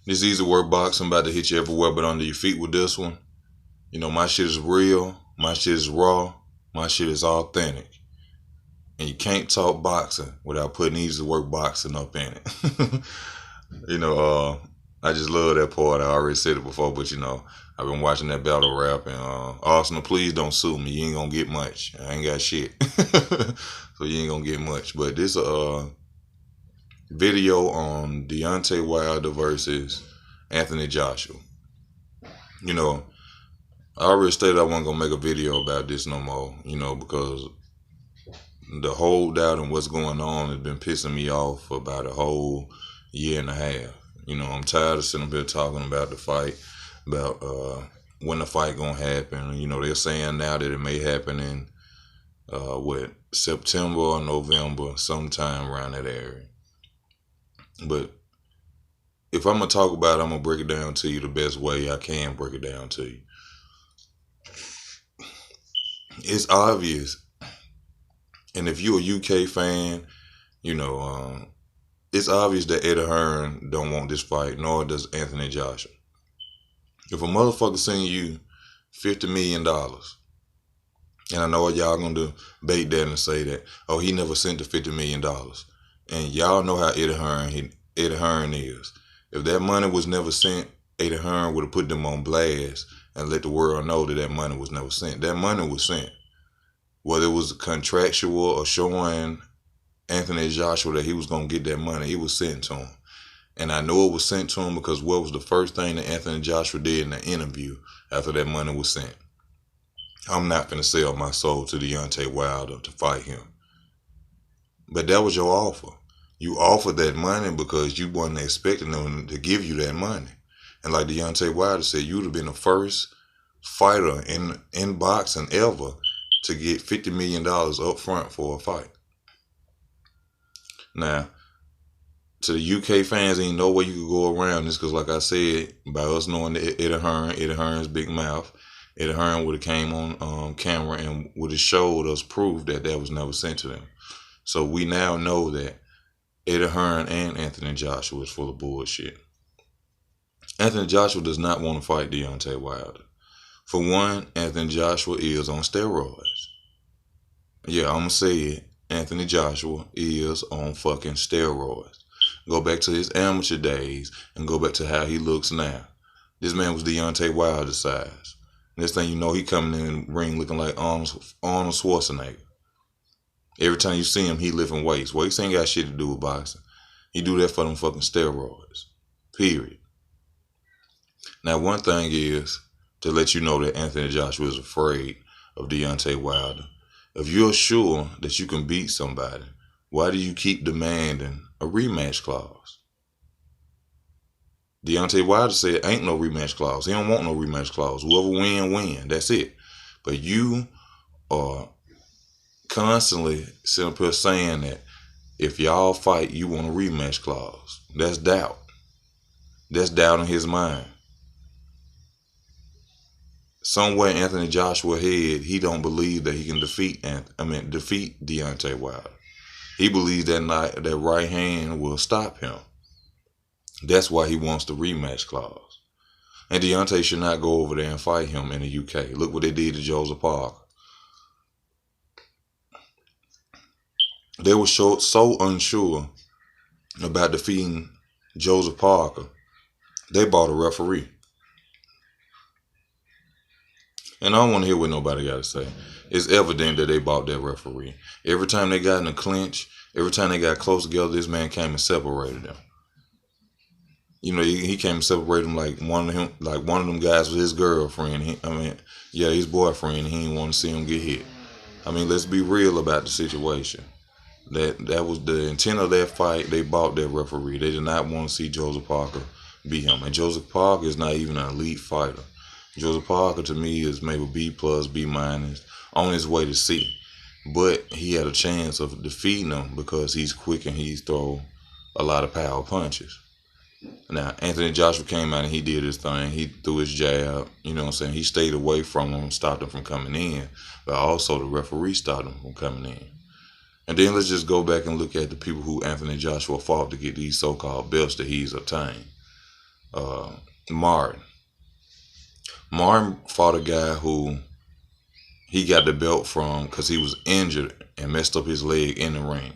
This easy work boxing about to hit you everywhere but under your feet with this one. You know, my shit is real. My shit is raw. My shit is authentic. And you can't talk boxing without putting easy work boxing up in it. you know, I just love that part. I already said it before, but you know, I've been watching that battle rap, and Arsenal, please don't sue me. You ain't gonna get much. I ain't got shit. So you ain't gonna get much. But this video on Deontay Wilder versus Anthony Joshua. You know, I already stated I wasn't gonna make a video about this no more, you know, because the holdout and what's going on has been pissing me off for about a whole year and a half. You know, I'm tired of sitting up here talking about the fight, about when the fight gonna happen. You know, they're saying now that it may happen in September or November, sometime around that area. But if I'm gonna talk about it, I'm gonna break it down to you the best way I can break it down to you. It's obvious, and if you're a UK fan, you know, it's obvious that Eddie Hearn don't want this fight, nor does Anthony Joshua. If a motherfucker send you $50 million, and I know y'all gonna debate that and say that, oh, he never sent the $50 million. And y'all know how Eddie Hearn is. If that money was never sent, Eddie Hearn would have put them on blast and let the world know that that money was never sent. That money was sent. Whether it was contractual or showing Anthony Joshua that he was going to get that money, it was sent to him. And I know it was sent to him because what was the first thing that Anthony Joshua did in the interview after that money was sent? I'm not going to sell my soul to Deontay Wilder to fight him. But that was your offer. You offered that money because you wasn't expecting them to give you that money. And like Deontay Wilder said, you would have been the first fighter in boxing ever to get $50 million up front for a fight. Now, to the UK fans, ain't no way you could go around this because, like I said, by us knowing that Eddie Hearn's big mouth, Eddie Hearn would have came on camera and would have showed us proof that that was never sent to them. So we now know that Eddie Hearn and Anthony Joshua is full of bullshit. Anthony Joshua does not want to fight Deontay Wilder. For one, Anthony Joshua is on steroids. Yeah, I'm going to say it. Anthony Joshua is on fucking steroids. Go back to his amateur days and go back to how he looks now. This man was Deontay Wilder size. Next thing you know, he coming in the ring looking like Arnold Schwarzenegger. Every time you see him, he lifting weights. Weights ain't got shit to do with boxing. He do that for them fucking steroids. Period. Now, one thing is to let you know that Anthony Joshua is afraid of Deontay Wilder. If you're sure that you can beat somebody, why do you keep demanding a rematch clause? Deontay Wilder said ain't no rematch clause. He don't want no rematch clause. Whoever win. That's it. But you are constantly sitting up here saying that if y'all fight, you want a rematch clause. That's doubt. That's doubt in his mind. Somewhere in Anthony Joshua's head, he don't believe that he can defeat Deontay Wilder. He believes that right hand will stop him. That's why he wants the rematch clause. And Deontay should not go over there and fight him in the UK. Look what they did to Joseph Parker. They were so unsure about defeating Joseph Parker, they bought a referee. And I don't want to hear what nobody got to say. It's evident that they bought that referee. Every time they got in a clinch, every time they got close together, this man came and separated them. You know, he came and separated them like one of them guys was his girlfriend. His boyfriend. He didn't want to see him get hit. I mean, let's be real about the situation. That was the intent of that fight. They bought that referee. They did not want to see Joseph Parker beat him. And Joseph Parker is not even an elite fighter. Joseph Parker to me is maybe B+, B-, on his way to C. But he had a chance of defeating him because he's quick and he's throw a lot of power punches. Now, Anthony Joshua came out and he did his thing. He threw his jab, you know what I'm saying? He stayed away from him, stopped him from coming in. But also the referee stopped him from coming in. And then let's just go back and look at the people who Anthony Joshua fought to get these so-called belts that he's obtained. uh, Martin. Martin fought a guy who he got the belt from because he was injured and messed up his leg in the ring.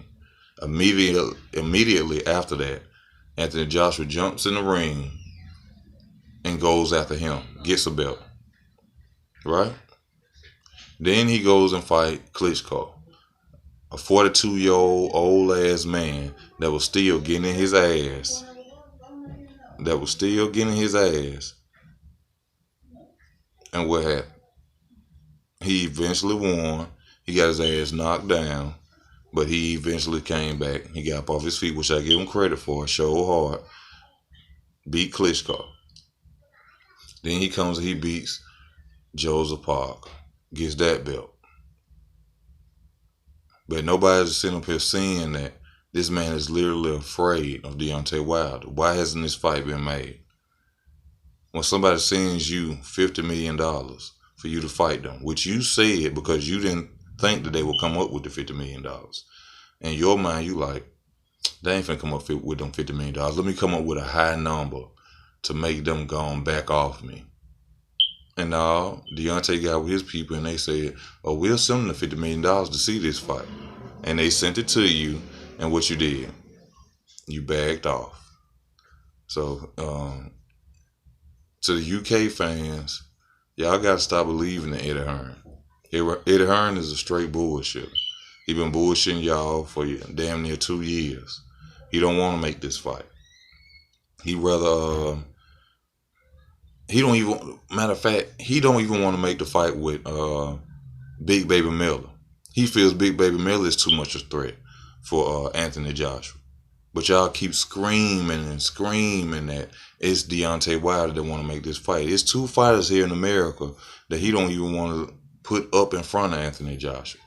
Immediately after that, Anthony Joshua jumps in the ring and goes after him, gets a belt, right? Then he goes and fight Klitschko, a 42-year-old ass man that was still getting his ass. That was still getting his ass. And what happened? He eventually won. He got his ass knocked down, but he eventually came back. He got up off his feet, which I give him credit for. Showed hard. Beat Klitschko. Then he comes and he beats Joseph Parker. Gets that belt. But nobody's sitting up here saying that this man is literally afraid of Deontay Wilder. Why hasn't this fight been made? When somebody sends you $50 million for you to fight them, which you said because you didn't think that they would come up with the $50 million. In your mind, you like, they ain't finna come up with them $50 million. Let me come up with a high number to make them go on back off me. And now Deontay got with his people and they said, oh, we'll send them the $50 million to see this fight. And they sent it to you, and what you did, you backed off. So, to the UK fans, y'all got to stop believing in Eddie Hearn. Eddie Hearn is a straight bullshitter. He been bullshitting y'all for damn near 2 years. He don't want to make this fight. He rather, he don't even, matter of fact, he don't even want to make the fight with Big Baby Miller. He feels Big Baby Miller is too much a threat for Anthony Joshua. But y'all keep screaming and screaming that it's Deontay Wilder that want to make this fight. It's 2 fighters here in America that he don't even want to put up in front of Anthony Joshua.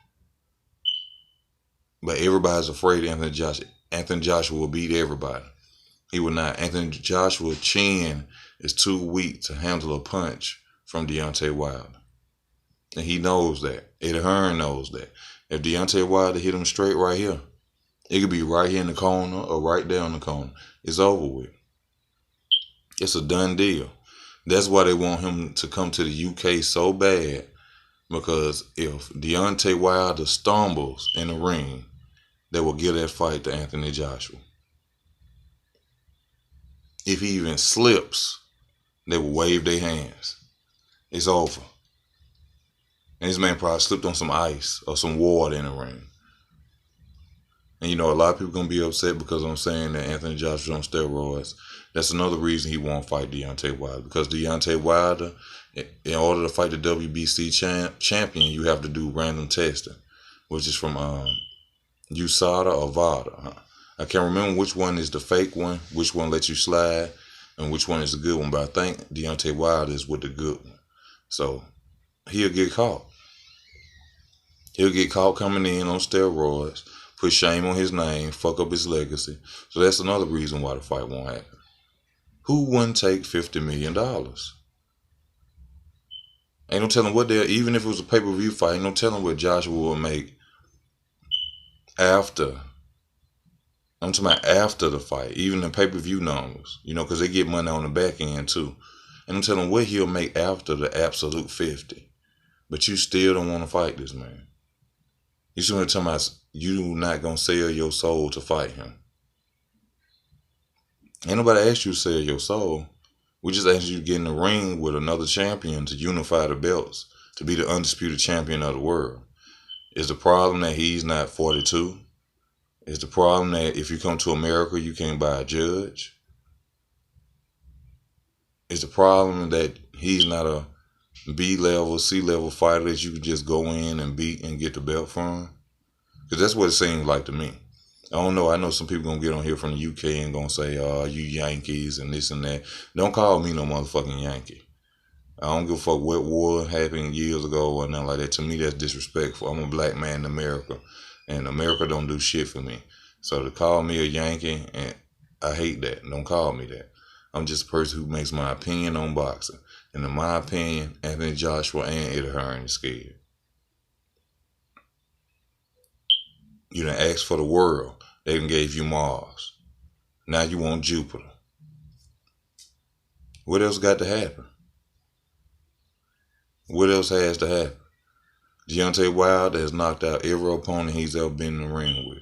But everybody's afraid of Anthony Joshua. Anthony Joshua will beat everybody. He will not. Anthony Joshua's chin is too weak to handle a punch from Deontay Wilder. And he knows that. Eddie Hearn knows that. If Deontay Wilder hit him straight right here, it could be right here in the corner or right there in the corner. It's over with. It's a done deal. That's why they want him to come to the UK so bad. Because if Deontay Wilder stumbles in the ring, they will give that fight to Anthony Joshua. If he even slips, they will wave their hands. It's over. And this man probably slipped on some ice or some water in the ring. And you know, a lot of people going to be upset because I'm saying that Anthony Joshua's on steroids. That's another reason he won't fight Deontay Wilder. Because Deontay Wilder, in order to fight the WBC champion, you have to do random testing, which is from USADA or VADA. I can't remember which one is the fake one, which one lets you slide, and which one is the good one. But I think Deontay Wilder is with the good one. So he'll get caught. He'll get caught coming in on steroids, put shame on his name, fuck up his legacy. So that's another reason why the fight won't happen. Who wouldn't take $50 million? Ain't no telling what they'll, even if it was a pay-per-view fight, ain't no telling what Joshua will make after. I'm talking about after the fight, even the pay-per-view numbers, you know, because they get money on the back end too. And I'm telling what he'll make after the absolute 50. But you still don't want to fight this man. You see what I'm talking about? You not going to sell your soul to fight him. Ain't nobody asked you to sell your soul. We just asked you to get in the ring with another champion to unify the belts, to be the undisputed champion of the world. Is the problem that he's not 42? Is the problem that if you come to America, you can't buy a judge? Is the problem that he's not a B-level, C-level fighter that you can just go in and beat and get the belt from? Because that's what it seems like to me. I don't know. I know some people going to get on here from the UK and going to say, oh, you Yankees and this and that. Don't call me no motherfucking Yankee. I don't give a fuck what war happened years ago or nothing like that. To me, that's disrespectful. I'm a black man in America, and America don't do shit for me. So to call me a Yankee, and I hate that. Don't call me that. I'm just a person who makes my opinion on boxing. And in my opinion, Anthony Joshua and Eddie Hearn is scared. You done asked for the world. They done gave you Mars. Now you want Jupiter. What else got to happen? What else has to happen? Deontay Wilder has knocked out every opponent he's ever been in the ring with.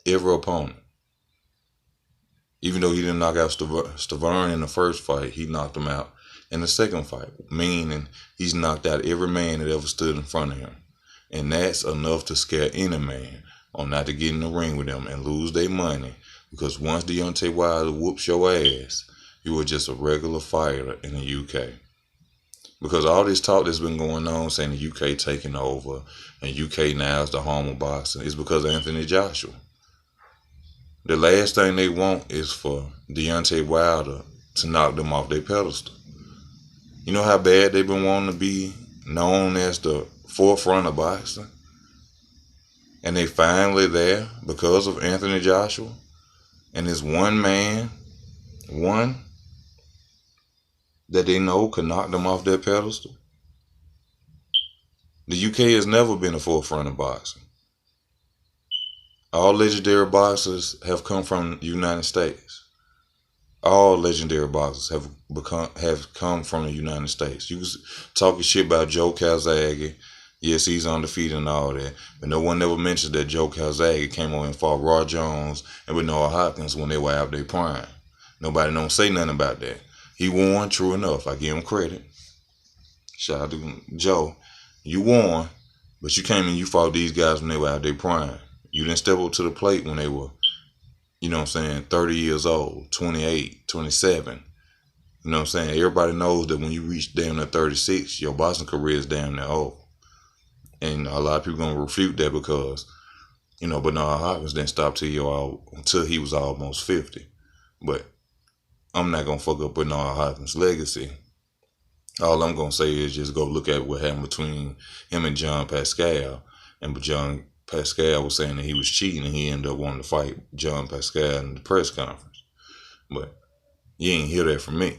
Every opponent. Even though he didn't knock out Stavern in the first fight, he knocked him out in the second fight. Meaning he's knocked out every man that ever stood in front of him. And that's enough to scare any man on not to get in the ring with them and lose their money. Because once Deontay Wilder whoops your ass, you are just a regular fighter in the UK. Because all this talk that's been going on saying the UK taking over and UK now is the home of boxing is because of Anthony Joshua. The last thing they want is for Deontay Wilder to knock them off their pedestal. You know how bad they've been wanting to be known as the forefront of boxing? And they finally there because of Anthony Joshua and this one man, that they know could knock them off their pedestal. The UK has never been the forefront of boxing. All legendary boxers have come from the United States. All legendary boxers have come from the United States. You was talking shit about Joe Calzaghe. Yes, he's undefeated and all that. But no one ever mentioned that Joe Calzaghe came over and fought Roy Jones and Bernard Hopkins when they were out their prime. Nobody don't say nothing about that. He won, true enough. I give him credit. Shout out to Joe. You won, but you came and you fought these guys when they were out their prime. You didn't step up to the plate when they were, 30 years old, 28, 27. You know what I'm saying? Everybody knows that when you reach down to 36, your boxing career is down there old. And a lot of people going to refute that because, Bernard Hopkins didn't stop until he was almost 50. But I'm not going to fuck up Bernard Hopkins' legacy. All I'm going to say is just go look at what happened between him and John Pascal. And John Pascal was saying that he was cheating and he ended up wanting to fight John Pascal in the press conference. But you ain't hear that from me.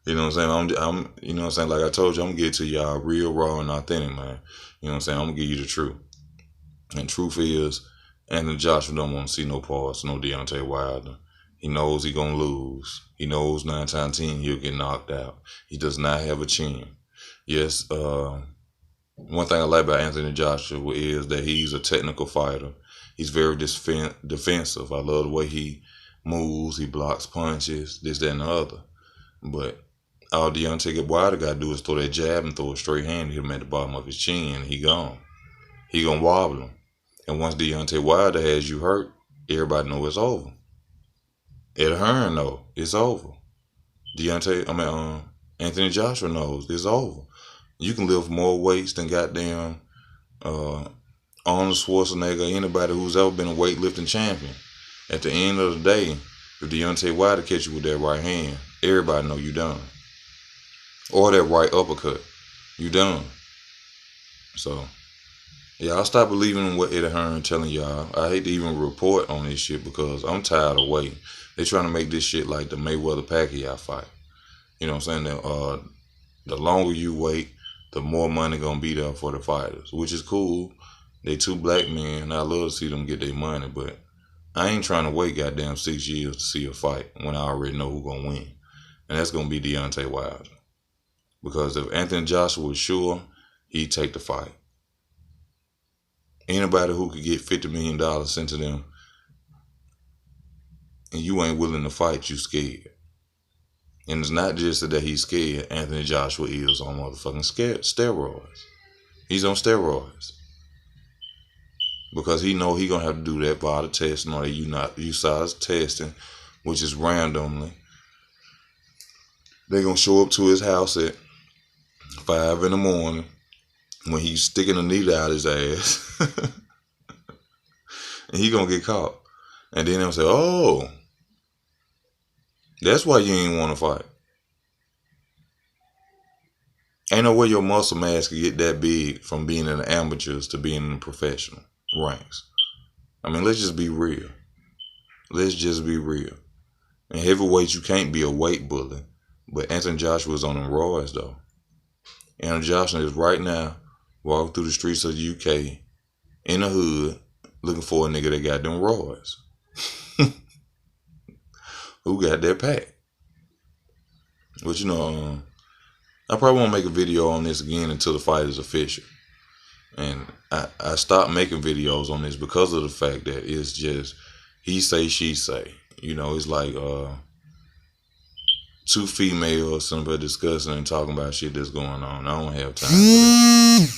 You know what I'm saying? You know what I'm saying? Like I told you, I'm going to get to y'all real, raw, and authentic, man. You know what I'm saying? I'm going to give you the truth. And truth is, Anthony Joshua don't want to see no parts, no Deontay Wilder. He knows he's going to lose. He knows 9 times 10 he'll get knocked out. He does not have a chin. Yes, one thing I like about Anthony Joshua is that he's a technical fighter. He's very defensive. I love the way he moves. He blocks punches, this, that, and the other. But all Deontay Wilder got to do is throw that jab and throw a straight hand, hit him at the bottom of his chin, and he gone. He going to wobble him. And once Deontay Wilder has you hurt, everybody know it's over. Ed Hearn know it's over. Anthony Joshua knows it's over. You can lift more weights than goddamn Arnold Schwarzenegger or anybody who's ever been a weightlifting champion. At the end of the day, if Deontay Wilder catch you with that right hand, everybody know you done. Or that right uppercut, you done. So, yeah, I'll stop believing in what Eddie Hearn telling y'all. I hate to even report on this shit because I'm tired of waiting. They trying to make this shit like the Mayweather-Pacquiao fight. You know what I'm saying? The longer you wait, the more money gonna be there for the fighters, which is cool. They 2 black men. I love to see them get their money, but I ain't trying to wait goddamn 6 years to see a fight when I already know who's gonna win. And that's gonna be Deontay Wilder. Because if Anthony Joshua was sure, he'd take the fight. Anybody who could get $50 million sent to them and you ain't willing to fight, you scared. And it's not just that he's scared. Anthony Joshua is on motherfucking steroids. He's on steroids. Because he know he going to have to do that VADA testing or that USADA testing, which is randomly. They're going to show up to his house at 5 in the morning when he's sticking a needle out his ass. And he going to get caught. And then they'll say, oh, that's why you ain't want to fight. Ain't no way your muscle mass can get that big from being in the amateurs to being in the professional ranks. I mean, let's just be real. Let's just be real. In heavyweight, you can't be a weight bully. But Anthony Joshua is on them roids, though. Anthony Joshua is right now walking through the streets of the UK in the hood looking for a nigga that got them roids. who got that pack. But I probably won't make a video on this again until the fight is official. And I stopped making videos on this because of the fact that it's just he say, she say. It's like two females, somebody discussing and talking about shit that's going on. I don't have time for that.